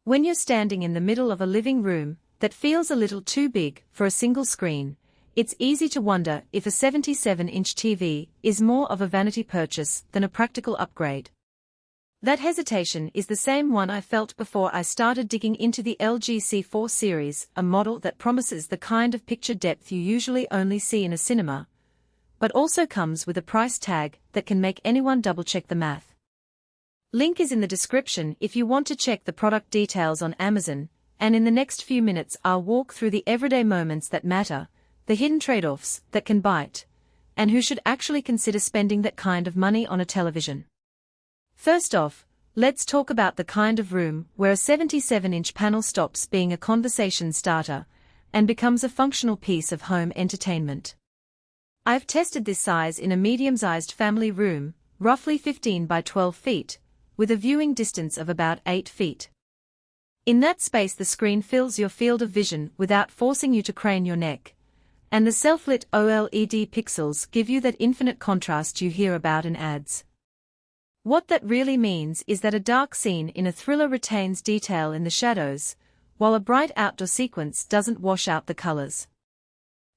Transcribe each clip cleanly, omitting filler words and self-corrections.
When you're standing in the middle of a living room that feels a little too big for a single screen, it's easy to wonder if a 77-inch TV is more of a vanity purchase than a practical upgrade. That hesitation is the same one I felt before I started digging into the LG C4 series, a model that promises the kind of picture depth you usually only see in a cinema, but also comes with a price tag that can make anyone double-check the math. Link is in the description if you want to check the product details on Amazon, and in the next few minutes I'll walk through the everyday moments that matter, the hidden trade-offs that can bite, and who should actually consider spending that kind of money on a television. First off, let's talk about the kind of room where a 77-inch panel stops being a conversation starter and becomes a functional piece of home entertainment. I've tested this size in a medium-sized family room, roughly 15 by 12 feet, with a viewing distance of about 8 feet. In that space the screen fills your field of vision without forcing you to crane your neck, and the self-lit OLED pixels give you that infinite contrast you hear about in ads. What that really means is that a dark scene in a thriller retains detail in the shadows, while a bright outdoor sequence doesn't wash out the colors.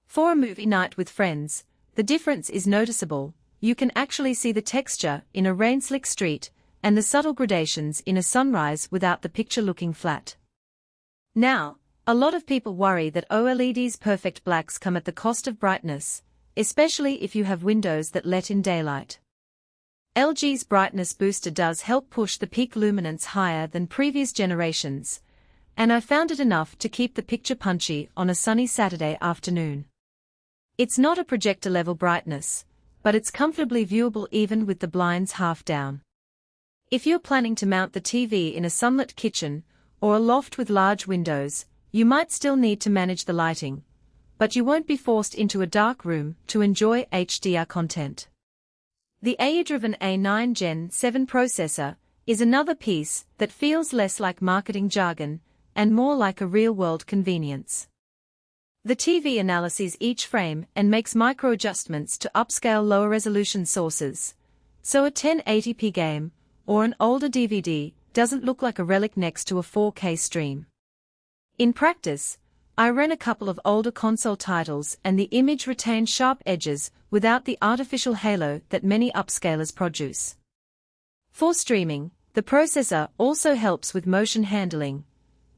For a movie night with friends, the difference is noticeable. You can actually see the texture in a rain-slick street and the subtle gradations in a sunrise without the picture looking flat. Now, a lot of people worry that OLED's perfect blacks come at the cost of brightness, especially if you have windows that let in daylight. LG's brightness booster does help push the peak luminance higher than previous generations, and I found it enough to keep the picture punchy on a sunny Saturday afternoon. It's not a projector-level brightness, but it's comfortably viewable even with the blinds half down. If you're planning to mount the TV in a sunlit kitchen or a loft with large windows, you might still need to manage the lighting, but you won't be forced into a dark room to enjoy HDR content. The AI-driven A9 Gen 7 processor is another piece that feels less like marketing jargon and more like a real-world convenience. The TV analyzes each frame and makes micro-adjustments to upscale lower-resolution sources, so a 1080p game or an older DVD doesn't look like a relic next to a 4K stream. In practice, I ran a couple of older console titles and the image retained sharp edges without the artificial halo that many upscalers produce. For streaming, the processor also helps with motion handling.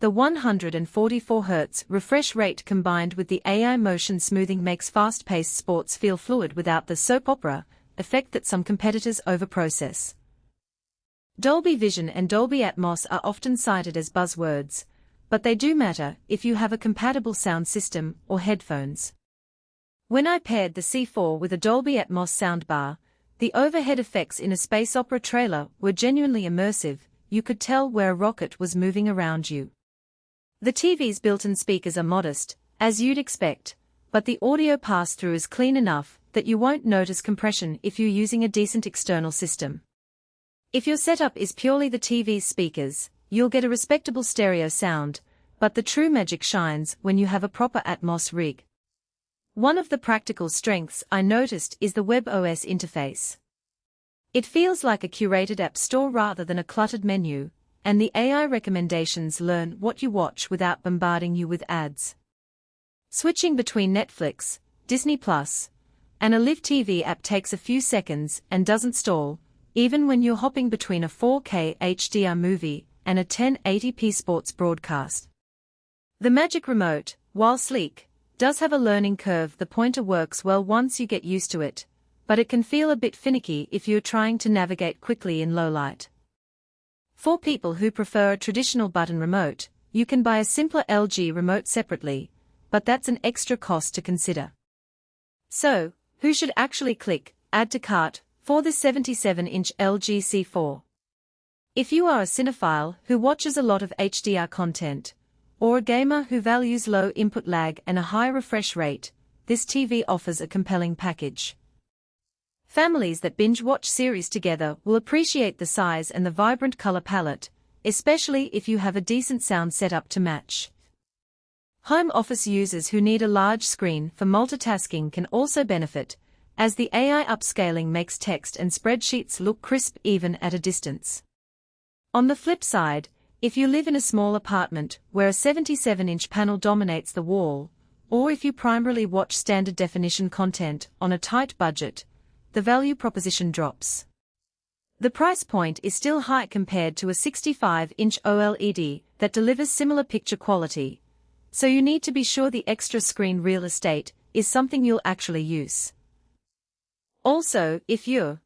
The 144Hz refresh rate combined with the AI motion smoothing makes fast-paced sports feel fluid without the soap opera effect that some competitors overprocess. Dolby Vision and Dolby Atmos are often cited as buzzwords, but they do matter if you have a compatible sound system or headphones. When I paired the C4 with a Dolby Atmos soundbar, the overhead effects in a space opera trailer were genuinely immersive. You could tell where a rocket was moving around you. The TV's built-in speakers are modest, as you'd expect, but the audio pass-through is clean enough that you won't notice compression if you're using a decent external system. If your setup is purely the TV's speakers, you'll get a respectable stereo sound, but the true magic shines when you have a proper Atmos rig. One of the practical strengths I noticed is the WebOS interface. It feels like a curated app store rather than a cluttered menu, and the AI recommendations learn what you watch without bombarding you with ads. Switching between Netflix, Disney+, and a Live TV app takes a few seconds and doesn't stall, even when you're hopping between a 4K HDR movie and a 1080p sports broadcast. The Magic Remote, while sleek, does have a learning curve. The pointer works well once you get used to it, but it can feel a bit finicky if you're trying to navigate quickly in low light. For people who prefer a traditional button remote, you can buy a simpler LG remote separately, but that's an extra cost to consider. So, who should actually click Add to Cart for this 77-inch LG C4? If you are a cinephile who watches a lot of HDR content, or a gamer who values low input lag and a high refresh rate, this TV offers a compelling package. Families that binge-watch series together will appreciate the size and the vibrant color palette, especially if you have a decent sound setup to match. Home office users who need a large screen for multitasking can also benefit, as the AI upscaling makes text and spreadsheets look crisp even at a distance. On the flip side, If you live in a small apartment where a 77-inch panel dominates the wall, or if you primarily watch standard definition content on a tight budget, the value proposition drops. The price point is still high compared to a 65-inch OLED that delivers similar picture quality, so you need to be sure the extra screen real estate is something you'll actually use. Also, if you're